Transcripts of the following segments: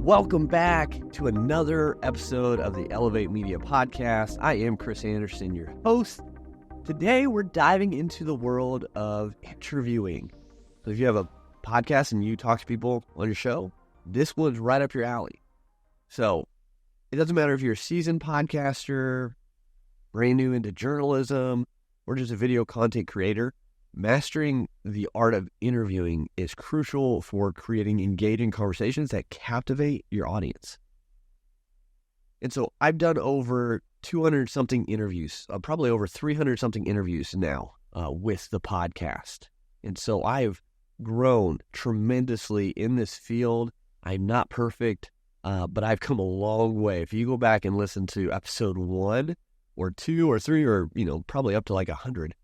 Welcome back to another episode of the Elevate Media Podcast. I am Chris Anderson, your host. Today, we're diving into the world of interviewing. So if you have a podcast and you talk to people on your show, this one's right up your alley. So it doesn't matter if you're a seasoned podcaster, brand new into journalism, or just a video content creator. Mastering the art of interviewing is crucial for creating engaging conversations that captivate your audience. And so I've done over 200-something interviews, probably over 300-something interviews now with the podcast. And so I've grown tremendously in this field. I'm not perfect, but I've come a long way. If you go back and listen to episode 1 or 2 or 3 or, probably up to like 100,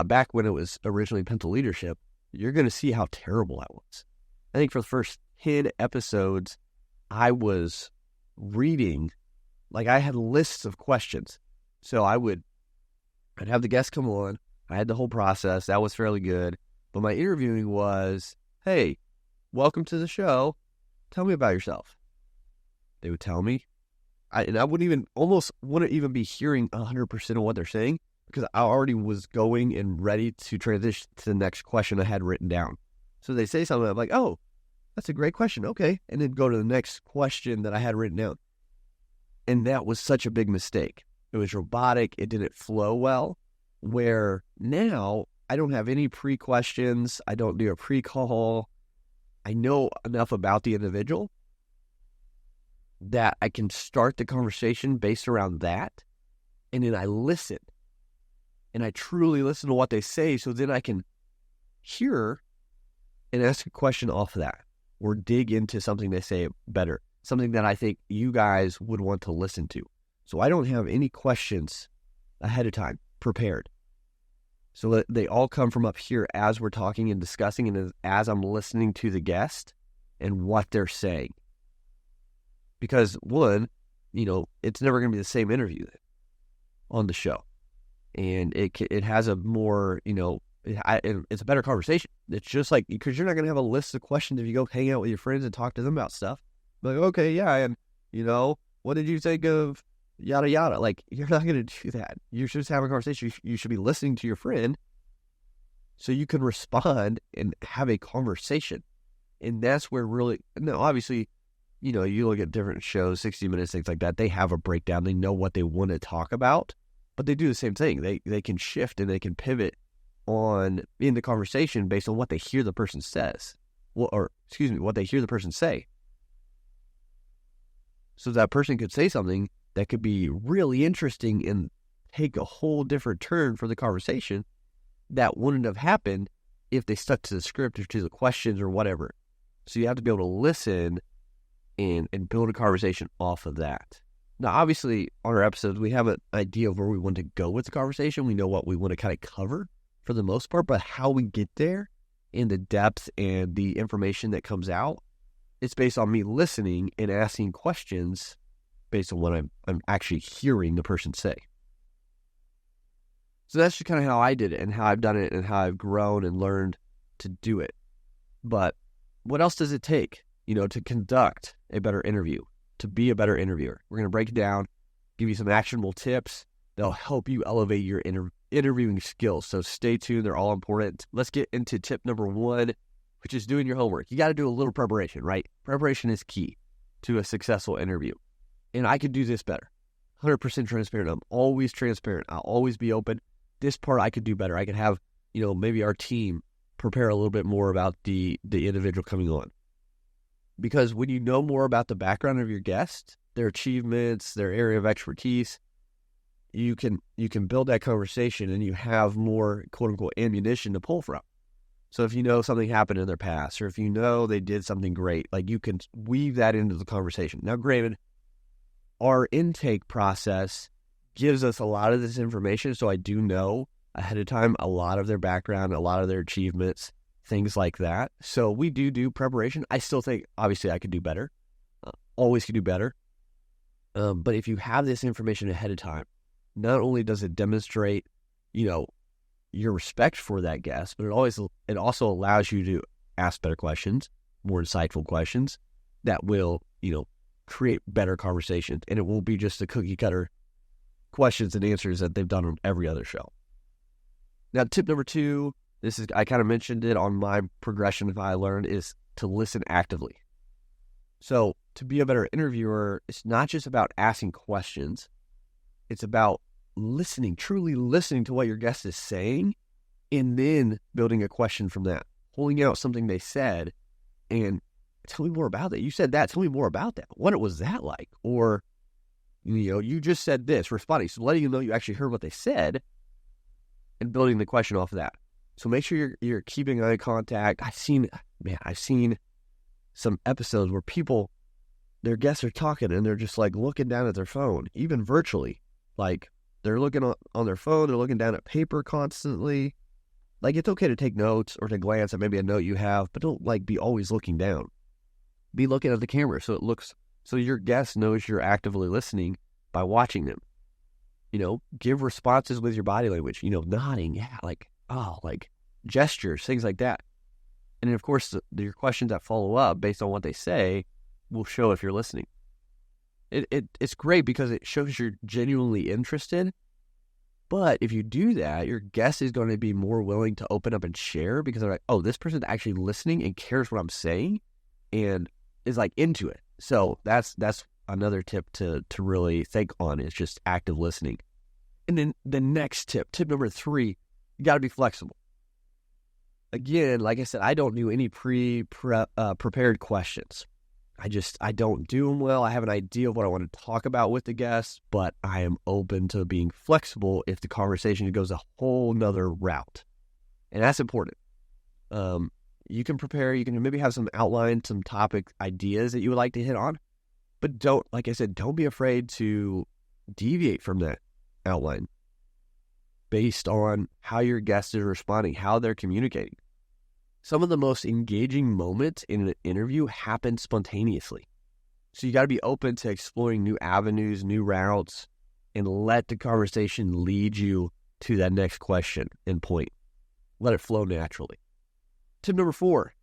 back when it was originally Pencil Leadership, you're going to see how terrible I was. I think for the first 10 episodes, I was reading, like I had lists of questions. So I'd have the guest come on. I had the whole process. That was fairly good. But my interviewing was, hey, welcome to the show. Tell me about yourself. They would tell me. I wouldn't even be hearing 100% of what they're saying, because I already was going and ready to transition to the next question I had written down. So they say something, I'm like, oh, that's a great question. Okay. And then go to the next question that I had written down. And that was such a big mistake. It was robotic. It didn't flow well. Where now I don't have any pre-questions. I don't do a pre-call. I know enough about the individual that I can start the conversation based around that. And then I listen. And I truly listen to what they say, so then I can hear and ask a question off of that, or dig into something they say better, something that I think you guys would want to listen to. So I don't have any questions ahead of time prepared. So they all come from up here as we're talking and discussing, and as I'm listening to the guest and what they're saying. Because one, it's never going to be the same interview on the show. And it has a more, it's a better conversation. It's just like, because you're not going to have a list of questions if you go hang out with your friends and talk to them about stuff. Like, okay, yeah, and, what did you think of yada yada? Like, you're not going to do that. You should just have a conversation. You should be listening to your friend so you can respond and have a conversation. And that's where obviously, you look at different shows, 60 Minutes, things like that. They have a breakdown. They know what they want to talk about. But they do the same thing. They can shift and they can pivot in the conversation based on what they hear the person says. What they hear the person say. So that person could say something that could be really interesting and take a whole different turn for the conversation that wouldn't have happened if they stuck to the script or to the questions or whatever. So you have to be able to listen and build a conversation off of that. Now, obviously, on our episodes, we have an idea of where we want to go with the conversation. We know what we want to kind of cover for the most part, but how we get there and the depth and the information that comes out, it's based on me listening and asking questions based on what I'm actually hearing the person say. So that's just kind of how I did it and how I've done it and how I've grown and learned to do it. But what else does it take, to conduct a better interview? To be a better interviewer. We're going to break it down, give you some actionable tips that'll help you elevate your interviewing skills. So stay tuned. They're all important. Let's get into tip number 1, which is doing your homework. You got to do a little preparation, right? Preparation is key to a successful interview. And I could do this better. 100% transparent. I'm always transparent. I'll always be open. This part I could do better. I could have, maybe our team prepare a little bit more about the individual coming on. Because when you know more about the background of your guest, their achievements, their area of expertise, you can build that conversation and you have more quote unquote ammunition to pull from. So if you know something happened in their past, or if you know they did something great, like you can weave that into the conversation. Now, granted, our intake process gives us a lot of this information. So I do know ahead of time a lot of their background, a lot of their achievements, things like that. So we do preparation. I still think, obviously, I could do better. Always could do better. But if you have this information ahead of time, not only does it demonstrate, your respect for that guest, but it also allows you to ask better questions, more insightful questions, that will, create better conversations. And it won't be just the cookie cutter questions and answers that they've done on every other show. Now, tip number 2, I kind of mentioned it on my progression of how I learned, is to listen actively. So to be a better interviewer, it's not just about asking questions. It's about listening, truly listening to what your guest is saying, and then building a question from that, pulling out something they said and tell me more about that. You said that. Tell me more about that. What was that like? Or, you just said this, responding. So letting you know you actually heard what they said and building the question off of that. So make sure you're keeping eye contact. I've seen some episodes where their guests are talking and they're just like looking down at their phone, even virtually. Like they're looking on their phone, they're looking down at paper constantly. Like it's okay to take notes or to glance at maybe a note you have, but don't be always looking down. Be looking at the camera so your guest knows you're actively listening by watching them. Give responses with your body language, nodding, gestures, things like that. And then, of course, your questions that follow up based on what they say will show if you're listening. It's great because it shows you're genuinely interested. But if you do that, your guest is going to be more willing to open up and share because they're like, oh, this person's actually listening and cares what I'm saying and is into it. So that's another tip to really think on, is just active listening. And then the next tip number 3, you got to be flexible. Again, like I said, I don't do any prepared questions. I don't do them well. I have an idea of what I want to talk about with the guests, but I am open to being flexible if the conversation goes a whole nother route. And that's important. You can prepare, you can maybe have some outline, some topic ideas that you would like to hit on, but don't be afraid to deviate from that outline based on how your guest is responding, how they're communicating. Some of the most engaging moments in an interview happen spontaneously. So you got to be open to exploring new avenues, new routes, and let the conversation lead you to that next question and point. Let it flow naturally. Tip number 4,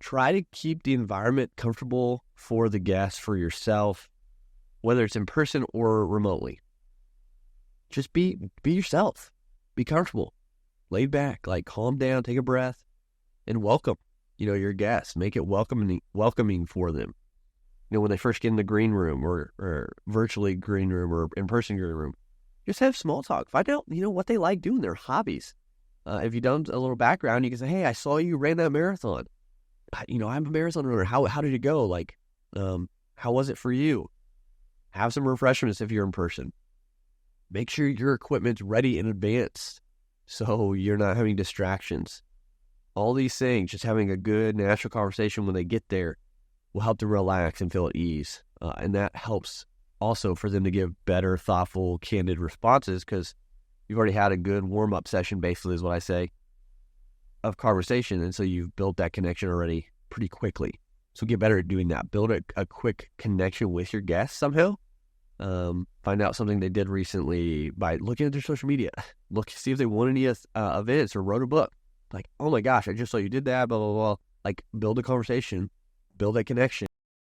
try to keep the environment comfortable for the guest, for yourself, whether it's in person or remotely. Just be yourself. Be comfortable. Laid back, calm down, take a breath, and welcome, your guests. Make it welcoming for them. When they first get in the green room or virtually green room or in-person green room, just have small talk. Find out, what they like doing, their hobbies. If you've done a little background, you can say, hey, I saw you ran that marathon. I'm a marathon runner. How did it go? How was it for you? Have some refreshments if you're in person. Make sure your equipment's ready in advance so you're not having distractions. All these things, just having a good natural conversation when they get there will help them relax and feel at ease. And that helps also for them to give better, thoughtful, candid responses because you've already had a good warm-up session, basically is what I say, of conversation. And so you've built that connection already pretty quickly. So get better at doing that. Build a quick connection with your guests somehow. Find out something they did recently by looking at their social media. See if they won any events or wrote a book. Oh my gosh, I just saw you did that, blah, blah, blah. Build a conversation, build a connection.